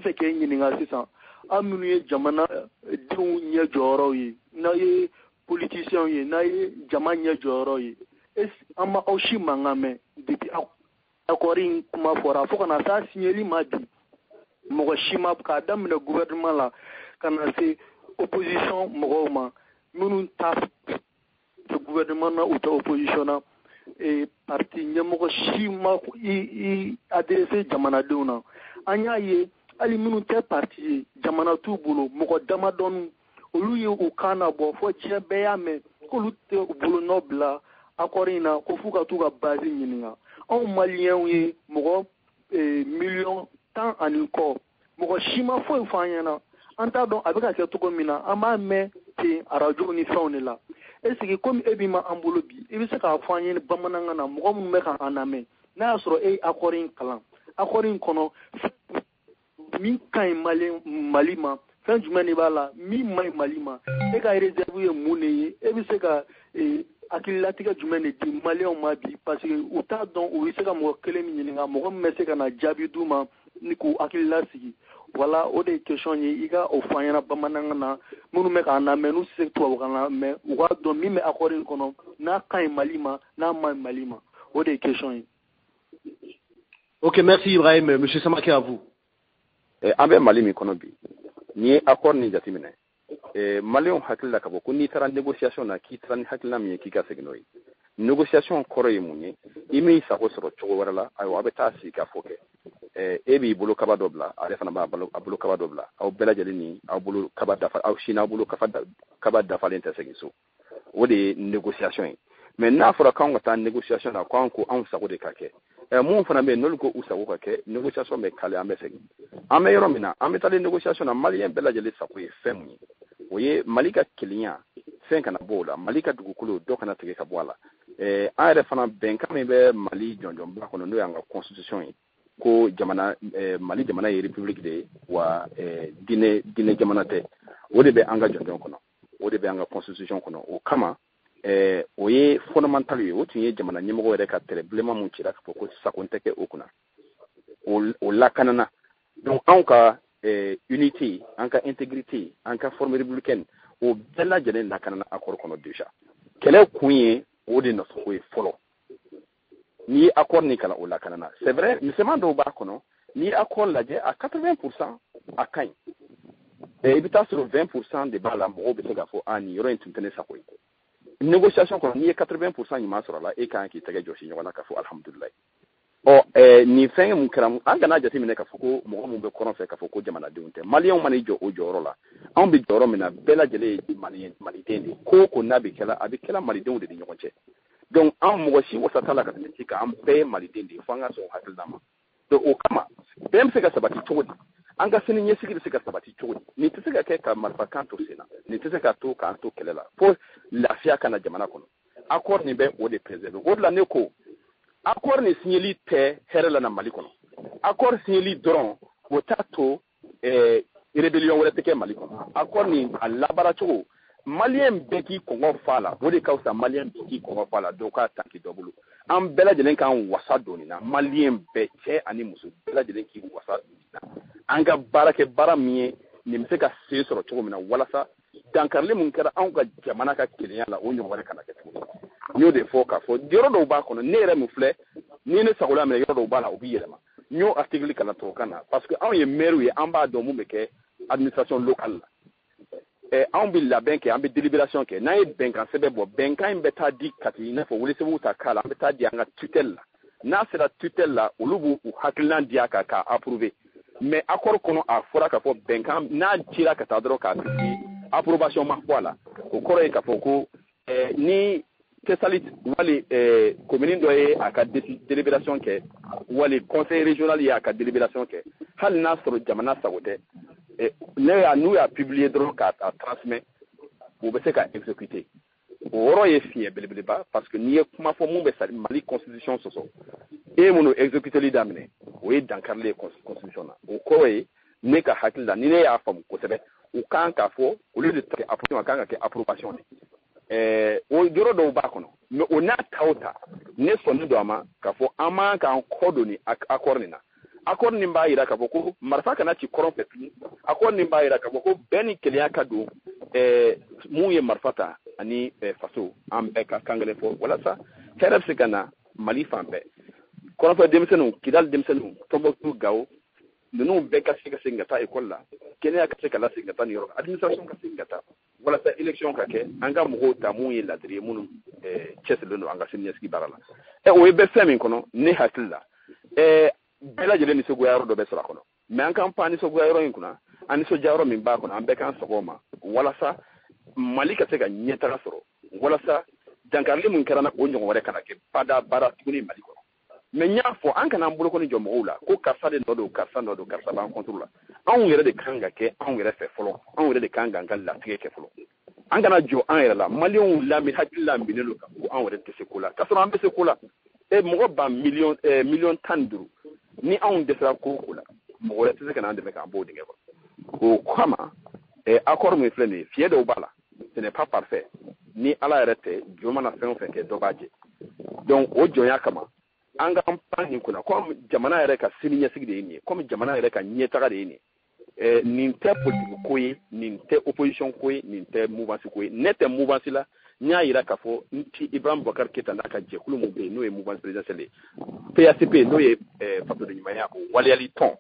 fɛ k'e ɲininka sisan an minnu ye jamana denw ɲɛ jɔyɔrɔ ye n'a ye politiciens ye n'a ye jama ɲɛ jɔyɔrɔ ye an ma aw si mankan mɛn depuis accord in kuma fɔra fo kana s'a signeli ma bi mɔgɔ si ma k'a daminɛ gouvernement la ka na se opposition mɔgɔw ma minnu ta gouvernement na ou ta opposition na parti ɲɛmɔgɔ si ma i adressé jamanadenw na an y'a ye hali minnu tɛ parti ye jamana t'u bolo mɔgɔ damadɔni olu ye u kan na bɔ fo diɲɛ bɛɛ y'a mɛn k'olu tɛ u bolo nɔ bila accord in na ko f'u ka t'u ka base ɲininka anw maliyɛnw ye mɔgɔ miliyɔn 10 ani kɔ mɔgɔ si ma foyi f'an ɲɛna an t'a dɔn a bɛ ka kɛ cogo min na an b'a mɛn ten arajo ni fɛnw de la est-ce komi e b'i ma an bolo bi i bɛ se k'a fɔ an ye bamanankan na mɔgɔ minnu bɛ k'an lamɛn n'a y'a sɔrɔ e ye accord in kalan accord in kɔnɔ min ka ɲi mali ma fɛn jumɛn de b'a la min man ɲi mali ma e ka réserve ye mun de ye e bɛ se ka hakililatigɛ jumɛn de di maliyɛnw ma bi parce que u t'a dɔn u bɛ se ka mɔgɔ kelen min ɲininka mɔgɔ min bɛ se ka na jaabi d'u ma ni k'u hakilila sigi wala o de ye question ye i ka o fɔ an ɲɛna bamanankan na minnu bɛ k'an lamɛn n'u se tubabukan na mɛ u k'a dɔn min bɛ accord in kɔnɔ n'a ka ɲi mali ma n'a man ɲi mali ma o de ye question ye. Ok, merci Ibrahim. Monsieur Samake, à vous. An bɛ Mali min kɔnɔ bi ni ye accord ni jateminɛ maliyɛnw hakili la ka fɔ ko n'i taara négociation na k'i taara ni hakilina min ye k'i ka segin n'o ye négociation kɔrɔ ye mun ye i m'i sago sɔrɔ cogo wɛrɛ la ayiwa a bɛ taa sigi ka fɔ kɛ e b'i bolo kaba dɔ bila ale fana b'a bolo kaba dɔ bila aw bɛɛ lajɛlen ni aw bolo kaba dafa aw si n'aw bolo kaba dafalen tɛ segin so o de ye négociation ye mais n'a fɔra k'anw ka taa négociation na k'anw ko anw sago de ka kɛ mun fana bɛ yen n'olu ko u sago ka kɛ négociation bɛ kale an bɛ segin an bɛ yɔrɔ min na an bɛ taa négociation na maliyɛn bɛɛ lajɛlen sago ye fɛn mun ye o ye mali ka kelenya fɛn kana bɔ o la mali ka dugukolo dɔ kana tigɛ ka bɔ a la an yɛrɛ fana bɛnkan min bɛ mali jɔnjɔnba kɔnɔ n'o y'an ka constitution ye ko mali jamana ye république de ye wa diinɛ jamana tɛ o de bɛ an ka jɔnjɔn kɔnɔ o de bɛ an ka constitution kɔnɔ o kama o ye fondamental ye o tun ye jamana ɲɛmɔgɔ yɛrɛ ka tɛrɛ bilenman mun cira k'a fɔ ko sago tɛ kɛ o kunna o lakanana donc anw ka unité an ka intégrité an ka forme républicaine o bɛɛ lajɛlen lakanana accord kɔnɔ déjà kɛlɛ kun ye o de nɔfɛ o ye fɔlɔ n'i ye accord ni kalan o lakanana c'est vrai misɛman dɔw b'a kɔnɔ n'i ye accord lajɛ a 80% a ka ɲi i bɛ taa sɔrɔ 20% de b'a la mɔgɔw bɛ se k'a fɔ nin yɔrɔ in tun tɛ ne sago ye négociation kɔnɔ n'i ye 80% ɲuman sɔrɔ a la e kan k'i tɛgɛ jɔsi ɲɔgɔn na k'a fɔ alhamdulilayi nin fɛn mun kɛra an kana jateminɛ k'a fɔ ko mɔgɔ mun bɛ kɔrɔn fɛ k'a fɔ ko jamanadenw tɛ maliyɛnw man'i jɔ o jɔyɔrɔ la anw bɛ jɔyɔrɔ min na bɛɛ lajɛlen ye maliden de ko n'a bɛ kɛla a bɛ kɛla malidenw de ni ɲɔgɔn cɛ donc anw mɔgɔ si wasa t'a la ka tɛmɛ ci kan an bɛɛ ye maliden de ye fo an ka sɔn hakilina ma donc o kama bɛn bɛ se ka sabati cogo di an ka sini ɲɛsigi bɛ se ka sabati cogo di nin tɛ se ka kɛ ka marifakan to sen na nin tɛ se ka to k'an to kɛlɛ la fo lafiya kana jamana kɔnɔ accord nin bɛ o de préserver o de la ne ko accord ni signeli tɛ hɛrɛ la na mali kɔnɔ accord signeli dɔrɔn o t'a to rébellion wɛrɛ tɛ kɛ mali kɔnɔ accord ni a labaara cogo maliyɛn bɛɛ k'i kɔngɔ fa la o de ka fisa maliyɛn bɛɛ k'i kɔngɔ fa la dɔw k'a tanki dɔ bolo an bɛɛ lajɛlen k'an wasa don nin na maliyɛn bɛɛ cɛ ani muso bɛɛ lajɛlen k'i wasa don nin na an ka baara kɛ baara min ye nin bɛ se ka sen sɔrɔ cogo min na walasa dankarili mun kɛra anw ka jamana ka kelenya la o ɲɔgɔn wɛrɛ kana kɛ tuguni n y'o de fɔ k'a fɔ yɔrɔ dɔw b'a kɔnɔ ne yɛrɛ min filɛ ni ne sagola minɛ yɔrɔ dɔw b'a la o bɛ yɛlɛma n y'o article kalan tubabukan na parce que anw ye maire ye an b'a dɔn mun bɛ kɛ administration locale la anw bɛ labɛn kɛ an bɛ délibération kɛ n'an ye bɛnkan sɛbɛn bɔ bɛnkan in bɛ taa di kati i n'a fɔ welesebugu ta k'a la an bɛ taa di an ka tutelle la n'a sera tutelle la olu b'u hakilina di a kan k'a approuver mais accord kɔnɔ a fɔra k'a fɔ bɛnkan n'a cira ka taa dɔrɔn k'a di approbation ma fɔ a la o kɔrɔ ye k'a fɔ ko ni Tessalit wali commune dɔ ye a ka délibération kɛ wali conseil régional ye a ka délibération kɛ hali n'a sɔrɔ jamana sago tɛ n'u y'a publier dɔrɔn k'a transmet o bɛ se ka exécuter o yɔrɔ ye fiɲɛ belebeleba parce que n'i ye kuma fɔ mun bɛ sari mali constitution sɔsɔ e minnu exécuteli daminɛ o ye dankarili ye constitution na o kɔrɔ ye ne ka hakili la ni ne y'a faamu kosɛbɛ u kan k'a fɔ olu de tɛ approbation a kan ka kɛ approbation de o yɔrɔ dɔw b'a kɔnɔ mais o n'a ta o ta ne sɔnnen don a ma k'a fɔ an man k'an kɔ don ni accord nin na accord ni mba ira ka boko marfa kana ci koron petni accord ni mba ira ka boko beni kele akado mu ye marfata ani faso ambe ka kangale fo wala sa teref sikana mali fambe koron fa demsenu kidal demsenu tomboktu gawo nunu be ka singata ekola kenya ka sika la singata ni yoro administration ka singata wala sa election ka ke anga mo ta mu ye ladri munu cheselo no anga sinyeski barala o be femi kono ne hakilla bela jele ni sogo yaro do be sura kono me an kampani sogo yaro inkuna ani so jaro min ba kono ambe kan sogoma wala sa malika tega nyetara soro wala sa jankarle mun karana ko nyon wore kana ke pada bara tuni maliko me nya fo an kana mbulo ko ni jomo ula ko karsa de nodo karsa ban kontrola an yere de kanga ke an yere fe folo an yere de kanga ngal la tike ke folo an kana jo an yere la malion la mi hakilla mbinelo ka ko an yere te sekula kasoro ambe sekula mo ba million tanduru ni an desra ko kula mo wala tse kana ande ka bodi ngego ko kama accord mo flene fie de obala ce n'est pas parfait ni ala rete joma na fen fen ke dobaje donc o jonya kama anga campagne kuna comme jamana yere ka sininya sigide ni comme jamana yere ka nyeta de ni nin te politique koyi nin te opposition koyi nin te mouvance koyi nete mouvance la nya yira ka fo nti Ibrahim Boubacar Keita ndaka je kulu mo be no e mouvance présidentielle PACP no e fato de nyimaya ko waliali ton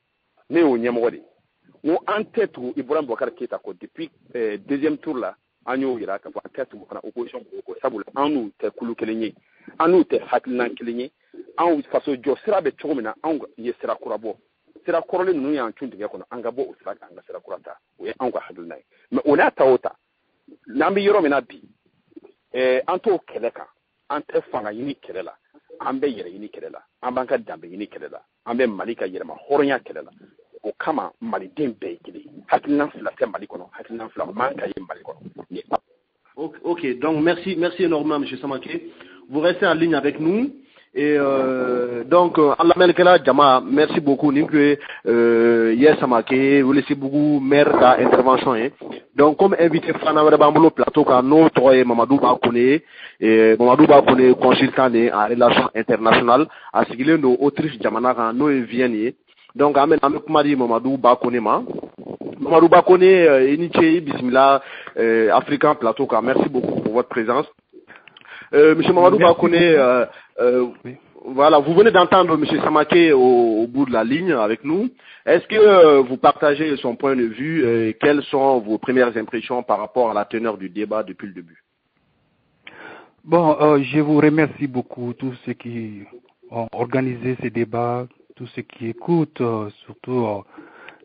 ne o nyamo wadi no en tête Ibrahim Boubacar Keita ko depuis deuxième tour là anyo yira ka fo en tête ko na opposition ko sabula anu te kulu kelenye anu te haklan kelenye an faso jo sira be chomina an ye sira kurabo sira korole nu ya chunde ke kono anga bo usira anga sira kurata o ye an ko hadul nay me ona tawota nambi yoro mena bi anto keleka ante fanga yini kelela ambe yere yini kelela ambanka dambe yini kelela ambe malika yere ma horonya kelela o kama mali dembe kili hakilna fila te mali kono hakilna fila manka yim mali kono ni. Ok, donc merci énormément, M. Samake. Vous restez en ligne avec nous. Et donc, Allah Melkela Jama, merci beaucoup. Yes Samake, vous laissez beaucoup maire d'intervention. Donc, comme invité Fana Bambulo Plateau, car notre Mamadou Bakone, consultant en relations internationales, à ce qu'il y a nos Autriche Jamana, nos Vienne. Donc, Amen Amekumari Mamadou Bakone Ma. Mamadou Bakone, Iniche, Bismillah, Africain Plateau, car merci beaucoup pour votre présence. Monsieur Mamadou Bakone, voilà, vous venez d'entendre Monsieur Samake au bout de la ligne avec nous. Est-ce que vous partagez son point de vue et quelles sont vos premières impressions par rapport à la teneur du débat depuis le début? Bon, je vous remercie beaucoup, tous ceux qui ont organisé ces débats, tous ceux qui écoutent, surtout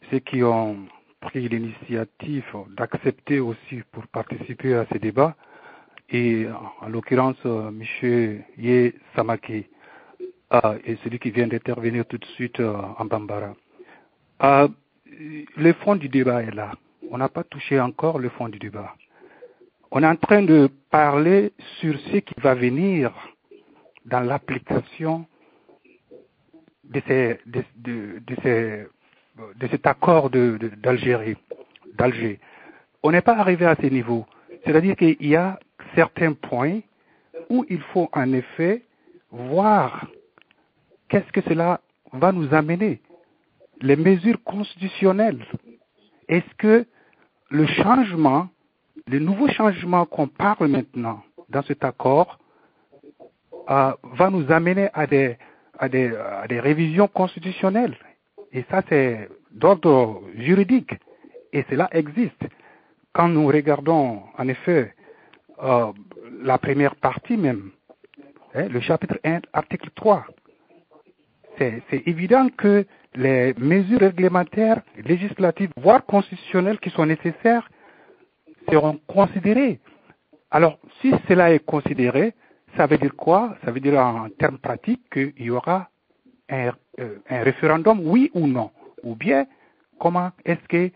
ceux qui ont pris l'initiative d'accepter aussi pour participer à ces débats. Et en l'occurrence, M. Ye Samake et celui qui vient d'intervenir tout de suite en Bambara. Le fond du débat est là. On n'a pas touché encore le fond du débat. On est en train de parler sur ce qui va venir dans l'application de cet accord d'Alger. On n'est pas arrivé à ce niveau. C'est-à-dire qu'il y a certains points où il faut en effet voir qu'est-ce que cela va nous amener. Les mesures constitutionnelles. Est-ce que le nouveau changement qu'on parle maintenant dans cet accord va nous amener à des révisions constitutionnelles? Et ça, c'est d'ordre juridique. Et cela existe. Quand nous regardons, en effet, la première partie même, le chapitre 1, article 3, c'est évident que les mesures réglementaires, législatives, voire constitutionnelles qui sont nécessaires seront considérées. Alors, si cela est considéré, ça veut dire quoi? Ça veut dire en termes pratiques qu'il y aura un référendum, oui ou non. Ou bien, comment est-ce que...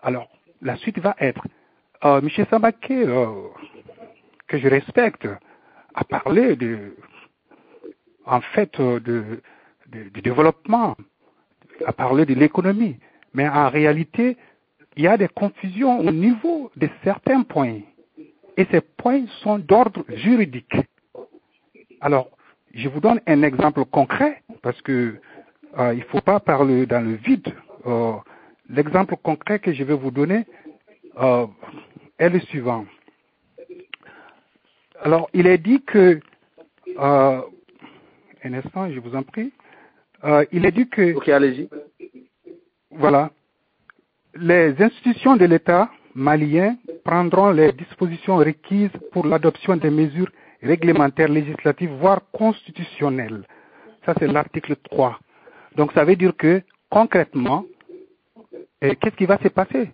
Alors, la suite va être... M. Samake, que je respecte, a parlé du développement, a parlé de l'économie. Mais en réalité, il y a des confusions au niveau de certains points. Et ces points sont d'ordre juridique. Alors, je vous donne un exemple concret, parce que il ne faut pas parler dans le vide. L'exemple concret que je vais vous donner est le suivant. Alors, il est dit que, un instant, je vous en prie, il est dit que, Ok, allez-y. voilà, les institutions de l'État malien prendront les dispositions requises pour l'adoption des mesures réglementaires, législatives, voire constitutionnelles. Ça, c'est l'article 3. Donc, ça veut dire que, concrètement, qu'est-ce qui va se passer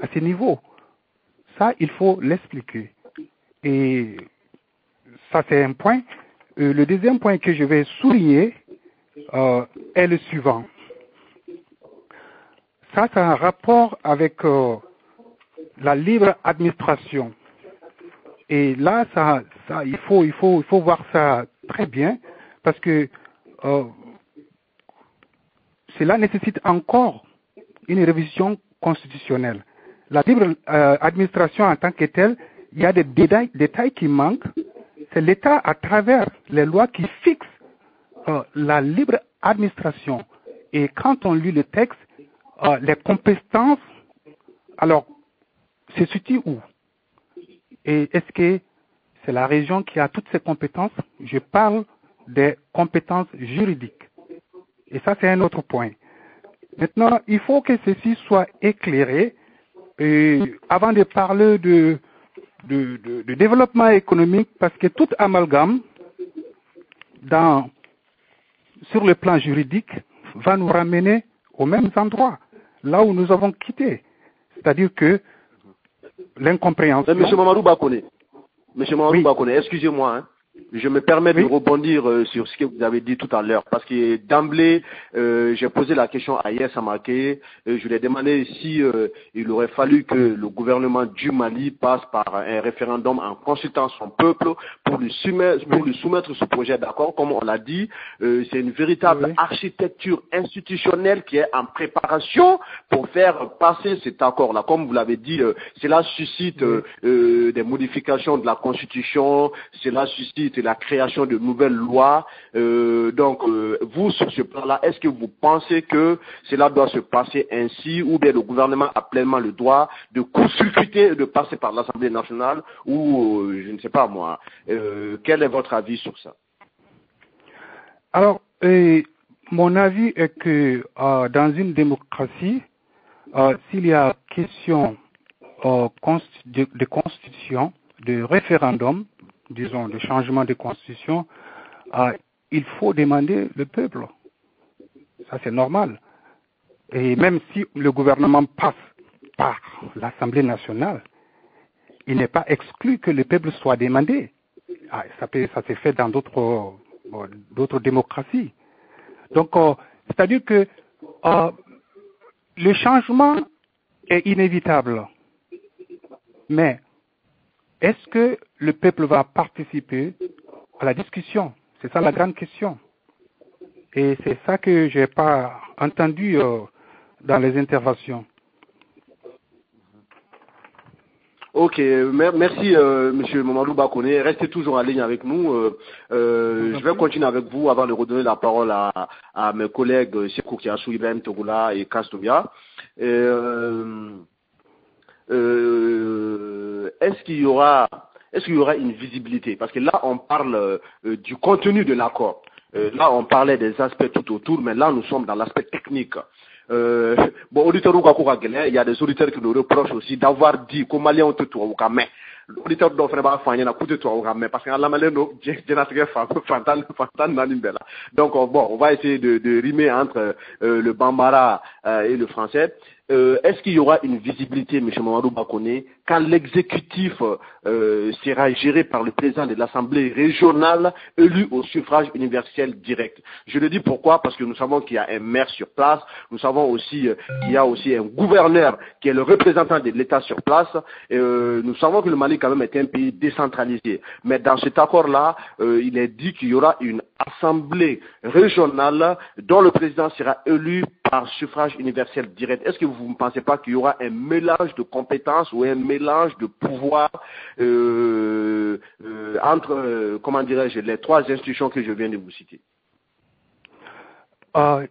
à ce niveau? Ça, il faut l'expliquer. Et ça, c'est un point. Le deuxième point que je vais souligner est le suivant. Ça, c'est un rapport avec la libre administration. Et là, il faut voir ça très bien parce que cela nécessite encore une révision constitutionnelle. La libre administration en tant que telle, il y a des détails qui manquent. C'est l'État à travers les lois qui fixe la libre administration. Et quand on lit le texte, les compétences, alors, se situent où? Et est-ce que c'est la région qui a toutes ces compétences? Je parle des compétences juridiques. Et ça, c'est un autre point. Maintenant, il faut que ceci soit éclairé. Et avant de parler de développement économique, parce que tout amalgame sur le plan juridique va nous ramener aux mêmes endroits, là où nous avons quitté. C'est-à-dire que l'incompréhension... Monsieur Mamadou Bakone, Oui. Excusez-moi, hein. Je me permets de rebondir sur ce que vous avez dit tout à l'heure, parce que d'emblée, j'ai posé la question à Yes Amake, je lui ai demandé si il aurait fallu que le gouvernement du Mali passe par un référendum en consultant son peuple pour lui soumettre ce projet d'accord. Comme on l'a dit, c'est une véritable architecture institutionnelle qui est en préparation pour faire passer cet accord-là. Comme vous l'avez dit, cela suscite des modifications de la Constitution, cela suscite la création de nouvelles lois. Donc, vous, sur ce plan-là, est-ce que vous pensez que cela doit se passer ainsi, ou bien le gouvernement a pleinement le droit de court-circuiter et de passer par l'Assemblée nationale, ou je ne sais pas moi. Quel est votre avis sur ça? Alors, mon avis est que dans une démocratie, s'il y a question de constitution, de référendum, disons, de changement de constitution, il faut demander le peuple. Ça, c'est normal. Et même si le gouvernement passe par l'Assemblée nationale, il n'est pas exclu que le peuple soit demandé. Ça s'est fait dans d'autres démocraties. Donc, c'est-à-dire que le changement est inévitable. Mais est-ce que le peuple va participer à la discussion? C'est ça la grande question. Et c'est ça que je n'ai pas entendu dans les interventions. Ok, merci Monsieur Mamadou Bakone. Restez toujours en ligne avec nous. Je vais continuer avec vous avant de redonner la parole à mes collègues Sekou Kiassou, Ibrahim Togola et Kastobia. Est-ce qu'il y aura une visibilité? Parce que là, on parle du contenu de l'accord. Là, on parlait des aspects tout autour, mais là, nous sommes dans l'aspect technique. Bon, auditeur il y a des auditeurs qui nous reprochent aussi d'avoir dit qu'au Mali on te trouve au Kamé. L'auditeur doit faire pas faire coup de toi au Kamé parce qu'à la Mali donc bon, on va essayer de rimer entre le Bambara et le français. Est-ce qu'il y aura une visibilité, M. Mamadou Bakone, quand l'exécutif sera géré par le président de l'Assemblée régionale élu au suffrage universel direct? Je le dis pourquoi? Parce que nous savons qu'il y a un maire sur place, nous savons aussi qu'il y a aussi un gouverneur qui est le représentant de l'État sur place. Nous savons que le Mali quand même est un pays décentralisé. Mais dans cet accord-là, il est dit qu'il y aura une assemblée régionale dont le président sera élu par suffrage universel direct. Est-ce que vous ne pensez pas qu'il y aura un mélange de compétences ou un mélange de pouvoir entre, comment dirais-je, les trois institutions que je viens de vous citer?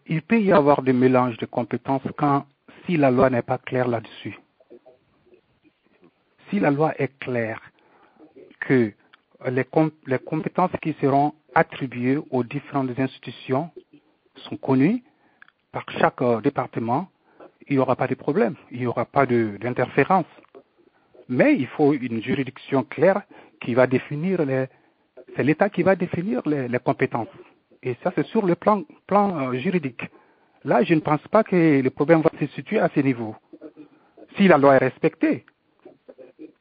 Il peut y avoir des mélanges de compétences si la loi n'est pas claire là-dessus. Si la loi est claire que les compétences qui seront attribuées aux différentes institutions sont connues par chaque département, il n'y aura pas de problème, il n'y aura pas d'interférence. Mais il faut une juridiction claire qui va définir c'est l'État qui va définir les compétences. Et ça, c'est sur le plan juridique. Là, je ne pense pas que le problème va se situer à ce niveau. Si la loi est respectée,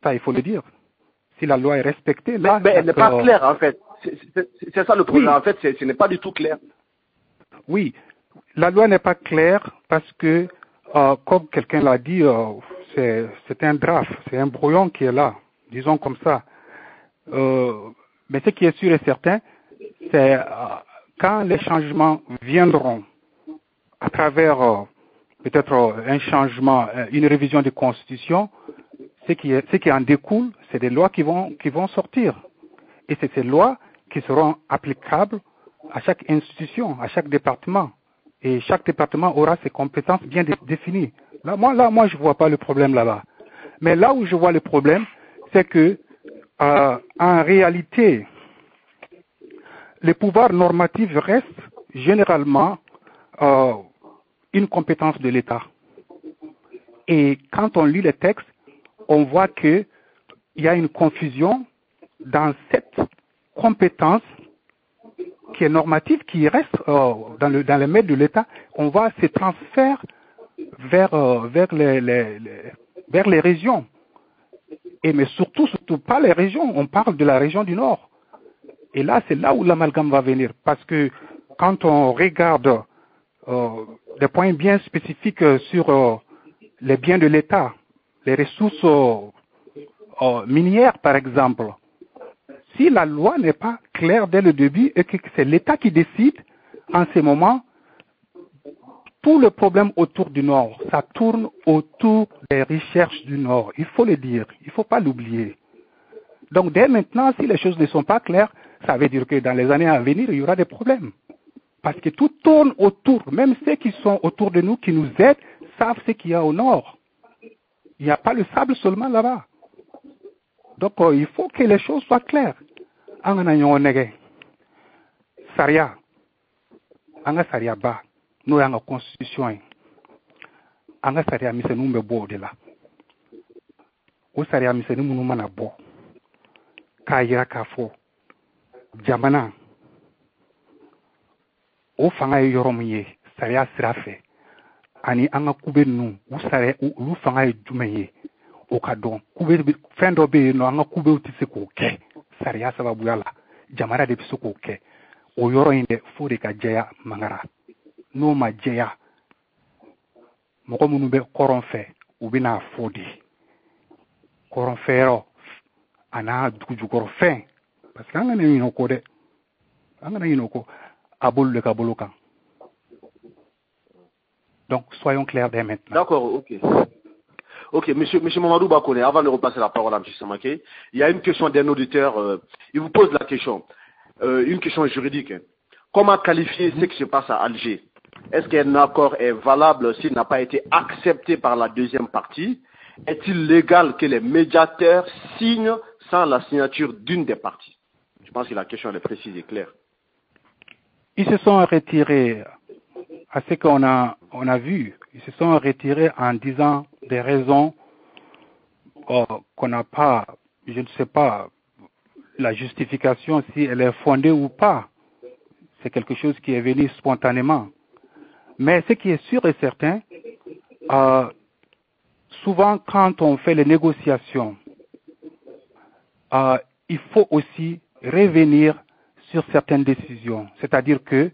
ça, il faut le dire. Si la loi est respectée, là... Mais elle n'est pas claire, en fait. C'est ça le problème. Oui. En fait, ce n'est pas du tout clair. Oui. La loi n'est pas claire parce que, comme quelqu'un l'a dit, c'est un draft, c'est un brouillon qui est là, disons comme ça. Mais ce qui est sûr et certain, c'est quand les changements viendront à travers peut-être un changement, une révision des constitutions, ce qui en découle, c'est des lois qui vont sortir. Et c'est ces lois qui seront applicables à chaque institution, à chaque département. Et chaque département aura ses compétences bien définies. Moi, je vois pas le problème là-bas. Mais là où je vois le problème, c'est que, en réalité, les pouvoirs normatifs restent généralement une compétence de l'État. Et quand on lit les textes, on voit qu'il y a une confusion dans cette compétence qui est normative, qui reste dans les mains de l'État. On voit ces transferts vers les régions. Mais surtout pas les régions, on parle de la région du Nord. Et là, c'est là où l'amalgame va venir. Parce que quand on regarde des points bien spécifiques sur les biens de l'État, les ressources minières, par exemple, si la loi n'est pas claire dès le début et que c'est l'État qui décide, en ce moment, tout le problème autour du Nord, ça tourne autour des recherches du Nord. Il faut le dire, il ne faut pas l'oublier. Donc dès maintenant, si les choses ne sont pas claires, ça veut dire que dans les années à venir, il y aura des problèmes. Parce que tout tourne autour, même ceux qui sont autour de nous, qui nous aident, savent ce qu'il y a au Nord. Il n'y a pas le sable seulement là-bas. Donc il faut que les choses soient claires. Saria, anga saria ba, no yanga constitution, anga saria mise numbe bo de la. O saria mise numu mana bo. Ka yira ka fo. Jamana. O fanga yorom ye, saria sirafe. Ani anga kube nu, u saria u fanga jumenye. O ka don. Kube fendo be no anga kube utise ko ke. Saria sababu yala. Jamana de biso ko ke. O yoro inde fo de ka jeya mangara. No ma jeya. Moko munu be koron fe, u bina fo de. Koron fero ana duju koro fe. Parce que anga ne yinoko de. Anga ne yinoko abol le kabolokan. Donc soyons clairs dès maintenant. D'accord, ok. Ok, monsieur Mamadou Bakone, avant de repasser la parole à M. Samaké, il y a une question d'un auditeur, il vous pose la question, une question juridique. Comment qualifier ce qui se passe à Alger? Est-ce qu'un accord est valable s'il n'a pas été accepté par la deuxième partie? Est-il légal que les médiateurs signent sans la signature d'une des parties? Je pense que la question est précise et claire. Ils se sont retirés, à ce qu'on a vu, ils se sont retirés en disant des raisons qu'on n'a pas, je ne sais pas, la justification si elle est fondée ou pas. C'est quelque chose qui est venu spontanément. Mais ce qui est sûr et certain, souvent quand on fait les négociations, il faut aussi revenir sur certaines décisions. C'est-à-dire que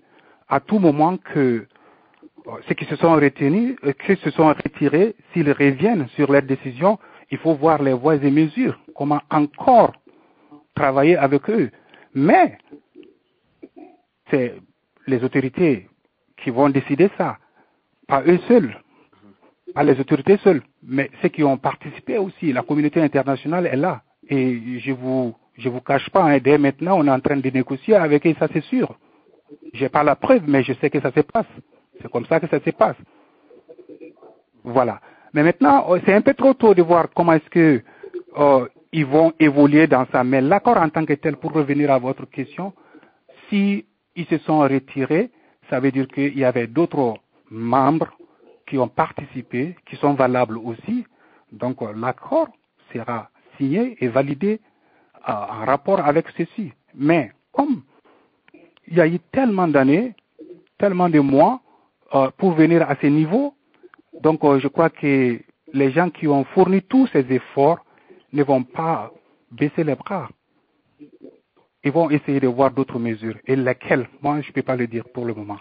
à tout moment que ceux qui se sont retenus, qui se sont retirés, s'ils reviennent sur leurs décisions, il faut voir les voies et mesures, comment encore travailler avec eux. Mais c'est les autorités qui vont décider ça, pas eux seuls, pas les autorités seules, mais ceux qui ont participé aussi. La communauté internationale est là. Et je vous cache pas, dès maintenant, on est en train de négocier avec eux, ça c'est sûr. J'ai pas la preuve, mais je sais que ça se passe. C'est comme ça que ça se passe. Voilà. Mais maintenant, c'est un peu trop tôt de voir comment est-ce que ils vont évoluer dans ça. Mais l'accord en tant que tel, pour revenir à votre question, si ils se sont retirés, ça veut dire qu'il y avait d'autres membres qui ont participé, qui sont valables aussi. Donc l'accord sera signé et validé en rapport avec ceci. Mais comme il y a eu tellement d'années, tellement de mois pour venir à ce niveau, donc je crois que les gens qui ont fourni tous ces efforts ne vont pas baisser les bras. Ils vont essayer de voir d'autres mesures. Et lesquelles? Moi, je ne peux pas le dire pour le moment.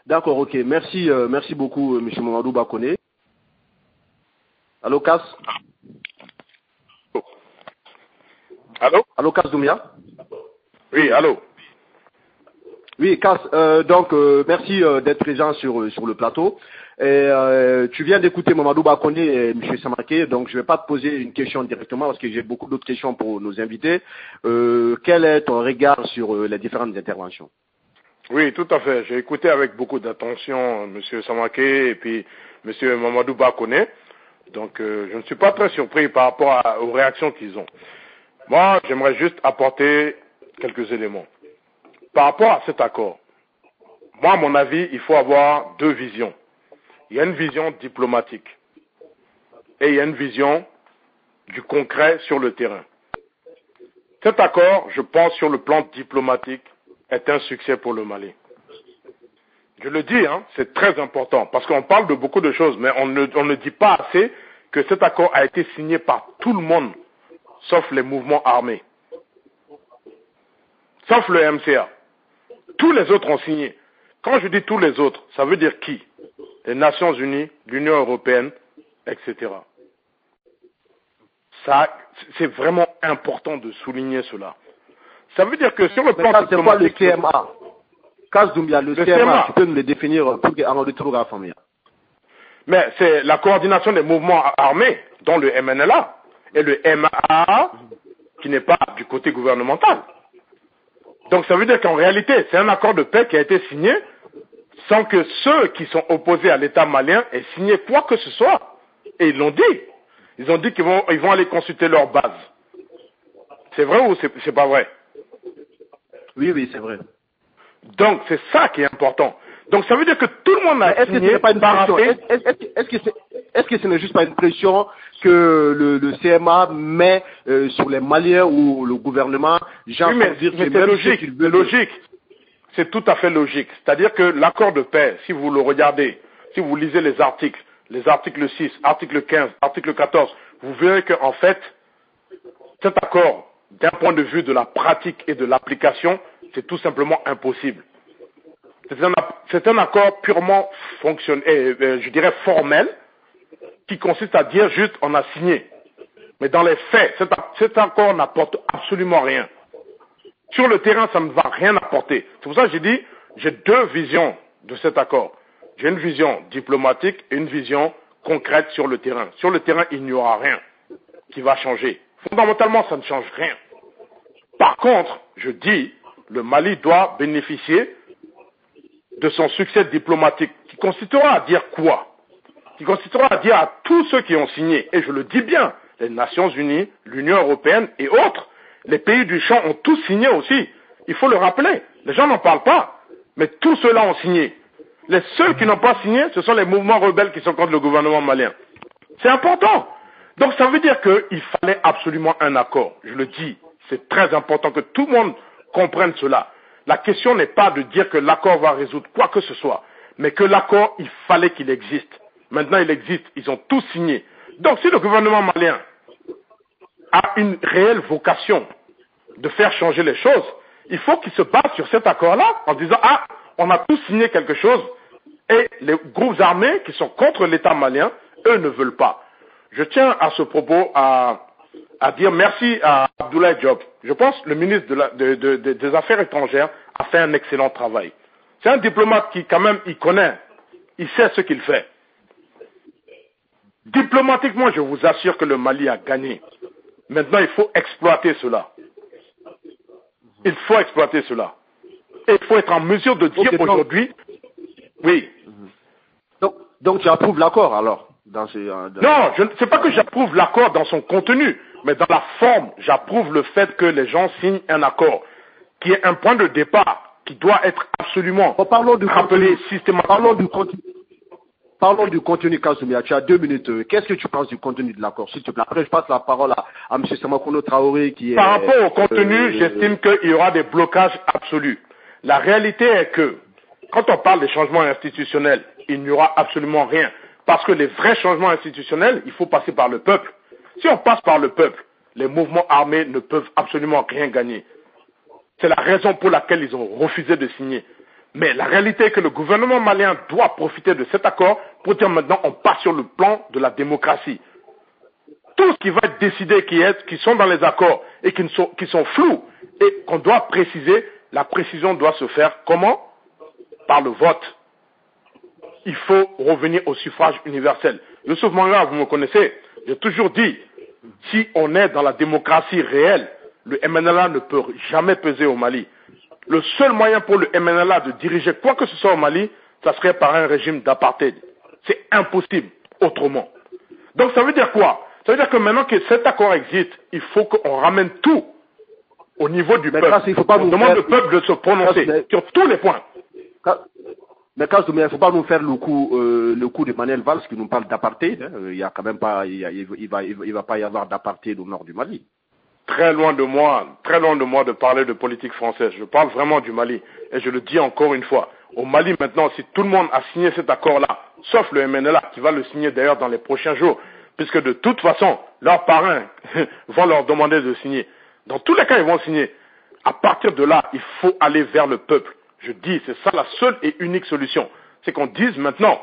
D'accord, ok. Merci, merci beaucoup, M. Mamadou Bakone. Allô, Kass? Allô? Allô, Kass Doumbia? Oui, allô? Oui, Kass, merci d'être présent sur le plateau. Et, tu viens d'écouter Mamadou Bakone et M. Samaké, donc je ne vais pas te poser une question directement parce que j'ai beaucoup d'autres questions pour nos invités. Quel est ton regard sur les différentes interventions? Oui, tout à fait. J'ai écouté avec beaucoup d'attention M. Samaké et puis M. Mamadou Bakone. Donc, je ne suis pas très surpris par rapport aux réactions qu'ils ont. Moi, j'aimerais juste apporter quelques éléments. Par rapport à cet accord, moi, à mon avis, il faut avoir deux visions. Il y a une vision diplomatique et il y a une vision du concret sur le terrain. Cet accord, je pense, sur le plan diplomatique, est un succès pour le Mali. Je le dis, c'est très important, parce qu'on parle de beaucoup de choses, mais on ne dit pas assez que cet accord a été signé par tout le monde, sauf les mouvements armés, sauf le MCA. Tous les autres ont signé. Quand je dis tous les autres, ça veut dire qui? Les Nations Unies, l'Union Européenne, etc. Ça, c'est vraiment important de souligner cela. Ça veut dire que sur le plan diplomatique... C'est quoi le CMA? Kass Doumbia, le CMA, tu peux nous le définir pour qu'on retrouve la famille. Mais c'est la coordination des mouvements armés, dont le MNLA, et le MAA, qui n'est pas du côté gouvernemental. Donc ça veut dire qu'en réalité, c'est un accord de paix qui a été signé sans que ceux qui sont opposés à l'État malien aient signé quoi que ce soit. Et ils l'ont dit. Ils ont dit qu'ils vont aller consulter leur base. C'est vrai ou c'est pas vrai? Oui, c'est vrai. Donc c'est ça qui est important. Donc ça veut dire que tout le monde a signé. Est-ce que ce n'est juste pas une pression que le CMA met sur les Maliens ou le gouvernement? Oui, mais c'est logique. C'est logique. C'est tout à fait logique. C'est-à-dire que l'accord de paix, si vous le regardez, si vous lisez les articles 6, article 15, article 14, vous verrez qu'en fait, cet accord, d'un point de vue de la pratique et de l'application, c'est tout simplement impossible. C'est un accord purement je dirais formel, qui consiste à dire juste on a signé. Mais dans les faits, cet accord n'apporte absolument rien. Sur le terrain, ça ne va rien apporter. C'est pour ça que j'ai dit, j'ai deux visions de cet accord. J'ai une vision diplomatique et une vision concrète sur le terrain. Sur le terrain, il n'y aura rien qui va changer. Fondamentalement, ça ne change rien. Par contre, je dis, le Mali doit bénéficier de son succès diplomatique, qui consistera à dire quoi? Qui consistera à dire à tous ceux qui ont signé, et je le dis bien, les Nations Unies, l'Union Européenne et autres, les pays du champ ont tous signé aussi. Il faut le rappeler. Les gens n'en parlent pas, mais tous ceux-là ont signé. Les seuls qui n'ont pas signé, ce sont les mouvements rebelles qui sont contre le gouvernement malien. C'est important. Donc ça veut dire qu'il fallait absolument un accord. Je le dis, c'est très important que tout le monde comprenne cela. La question n'est pas de dire que l'accord va résoudre quoi que ce soit, mais que l'accord, il fallait qu'il existe. Maintenant, il existe. Ils ont tous signé. Donc si le gouvernement malien a une réelle vocation de faire changer les choses, il faut qu'il se base sur cet accord-là en disant « Ah, on a tous signé quelque chose et les groupes armés qui sont contre l'État malien, eux ne veulent pas. » Je tiens à ce propos à dire merci à Abdoulaye Diop. Je pense que le ministre des Affaires étrangères a fait un excellent travail. C'est un diplomate qui, quand même, il connaît, il sait ce qu'il fait. Diplomatiquement, je vous assure que le Mali a gagné. Maintenant, il faut exploiter cela. Il faut exploiter cela. Et il faut être en mesure de dire aujourd'hui, oui. Donc tu approuves l'accord alors Non, ce n'est pas que j'approuve l'accord dans son contenu, mais dans la forme, j'approuve le fait que les gens signent un accord qui est un point de départ qui doit être absolument rappelé systématiquement. Parlons du contenu, Kasumia. Tu as 2 minutes. Qu'est-ce que tu penses du contenu de l'accord, s'il te plaît? Après, je passe la parole à M. Samakono Traoré qui est... Par rapport au contenu, j'estime qu'il y aura des blocages absolus. La réalité est que, quand on parle des changements institutionnels, il n'y aura absolument rien. Parce que les vrais changements institutionnels, il faut passer par le peuple. Si on passe par le peuple, les mouvements armés ne peuvent absolument rien gagner. C'est la raison pour laquelle ils ont refusé de signer. Mais la réalité est que le gouvernement malien doit profiter de cet accord pour dire maintenant on passe sur le plan de la démocratie. Tout ce qui va être décidé, qui sont dans les accords et qui sont flous et qu'on doit préciser, la précision doit se faire comment? Par le vote. Il faut revenir au suffrage universel. Youssouf Manga, vous me connaissez, j'ai toujours dit, si on est dans la démocratie réelle, le MNLA ne peut jamais peser au Mali. Le seul moyen pour le MNLA de diriger quoi que ce soit au Mali, ça serait par un régime d'apartheid. C'est impossible autrement. Donc ça veut dire quoi? Ça veut dire que maintenant que cet accord existe, il faut qu'on ramène tout au niveau du peuple. On demande au peuple de se prononcer sur tous les points. Mais il ne faut pas nous faire le coup de Manuel Valls qui nous parle d'apartheid. Il y a quand même pas, il va pas y avoir d'apartheid au nord du Mali. Très loin de moi de parler de politique française. Je parle vraiment du Mali. Et je le dis encore une fois. Au Mali maintenant, si tout le monde a signé cet accord-là, sauf le MNLA, qui va le signer d'ailleurs dans les prochains jours, puisque de toute façon, leurs parrains vont leur demander de signer. Dans tous les cas, ils vont signer. À partir de là, il faut aller vers le peuple. Je dis, c'est ça la seule et unique solution. C'est qu'on dise maintenant,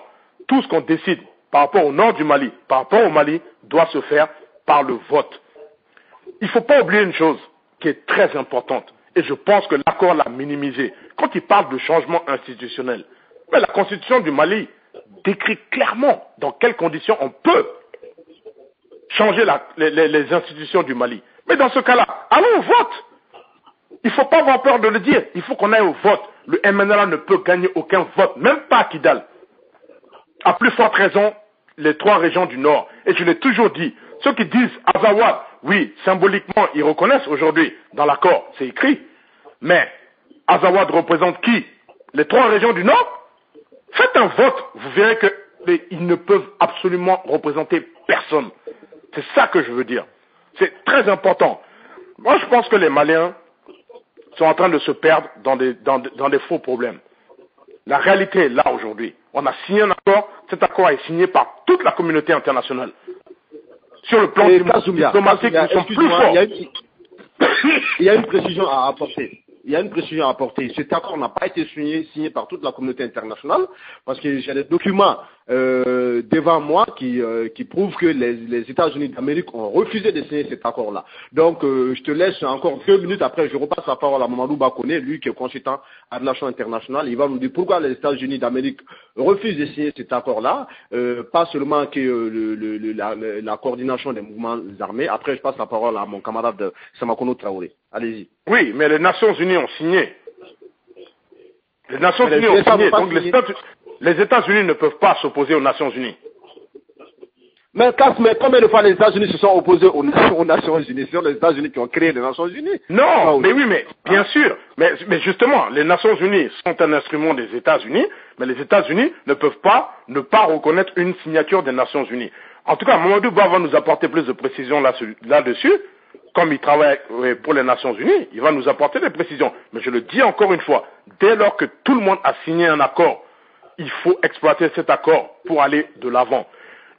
tout ce qu'on décide par rapport au nord du Mali, par rapport au Mali, doit se faire par le vote. Il ne faut pas oublier une chose qui est très importante, et je pense que l'accord l'a minimisé. Quand il parle de changement institutionnel, mais la constitution du Mali décrit clairement dans quelles conditions on peut changer les institutions du Mali. Mais dans ce cas-là, allons au vote. Il ne faut pas avoir peur de le dire. Il faut qu'on aille au vote. Le MNLA ne peut gagner aucun vote, même pas à Kidal. À plus forte raison, les 3 régions du Nord. Et je l'ai toujours dit, ceux qui disent Azawad, oui, symboliquement, ils reconnaissent aujourd'hui dans l'accord, c'est écrit. Mais Azawad représente qui? Les 3 régions du Nord? Faites un vote, vous verrez qu'ils ne peuvent absolument représenter personne. C'est ça que je veux dire. C'est très important. Moi, je pense que les Maliens sont en train de se perdre dans des faux problèmes. La réalité est là aujourd'hui. On a signé un accord, cet accord est signé par toute la communauté internationale. Sur le plan diplomatique, nous sommes plus forts. Il y a une précision à apporter. Cet accord n'a pas été signé par toute la communauté internationale parce que j'ai des documents devant moi qui prouvent que les États-Unis d'Amérique ont refusé de signer cet accord-là. Donc, je te laisse encore 2 minutes après, je repasse la parole à Mamadou Bakone, lui qui est consultant à relation internationale. Il va nous dire pourquoi les États-Unis d'Amérique refusent de signer cet accord-là, pas seulement que la coordination des mouvements armés. Après, je passe la parole à mon camarade Samakono Traoré. Allez-y. Oui, mais les Nations Unies ont signé. Les Nations Unies ont signé, donc les États-Unis ne peuvent pas s'opposer aux Nations Unies. Mais combien de fois les États-Unis se sont opposés aux Nations Unies? Ce sont les États-Unis qui ont créé les Nations Unies. Non, mais oui, mais bien sûr. Mais justement, les Nations Unies sont un instrument des États-Unis, mais les États-Unis ne peuvent pas ne pas reconnaître une signature des Nations Unies. En tout cas, Mamadou Ba va nous apporter plus de précisions là-dessus. Comme il travaille pour les Nations Unies, il va nous apporter des précisions. Mais je le dis encore une fois, dès lors que tout le monde a signé un accord, il faut exploiter cet accord pour aller de l'avant.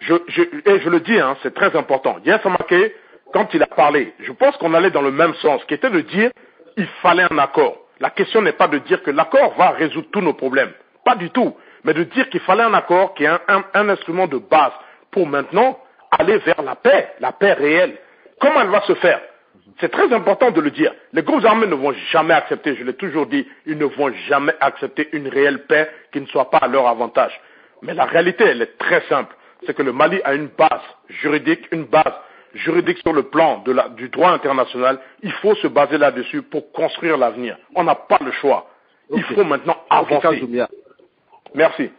Et je le dis, c'est très important. Yen Samake, quand il a parlé, je pense qu'on allait dans le même sens, qui était de dire il fallait un accord. La question n'est pas de dire que l'accord va résoudre tous nos problèmes. Pas du tout. Mais de dire qu'il fallait un accord qui est un instrument de base pour maintenant aller vers la paix réelle. Comment elle va se faire? C'est très important de le dire. Les groupes armés ne vont jamais accepter, je l'ai toujours dit, ils ne vont jamais accepter une réelle paix qui ne soit pas à leur avantage. Mais la réalité, elle est très simple. C'est que le Mali a une base juridique, une base juridique sur le plan du droit international, il faut se baser là-dessus pour construire l'avenir. On n'a pas le choix. Il faut maintenant avancer. Merci.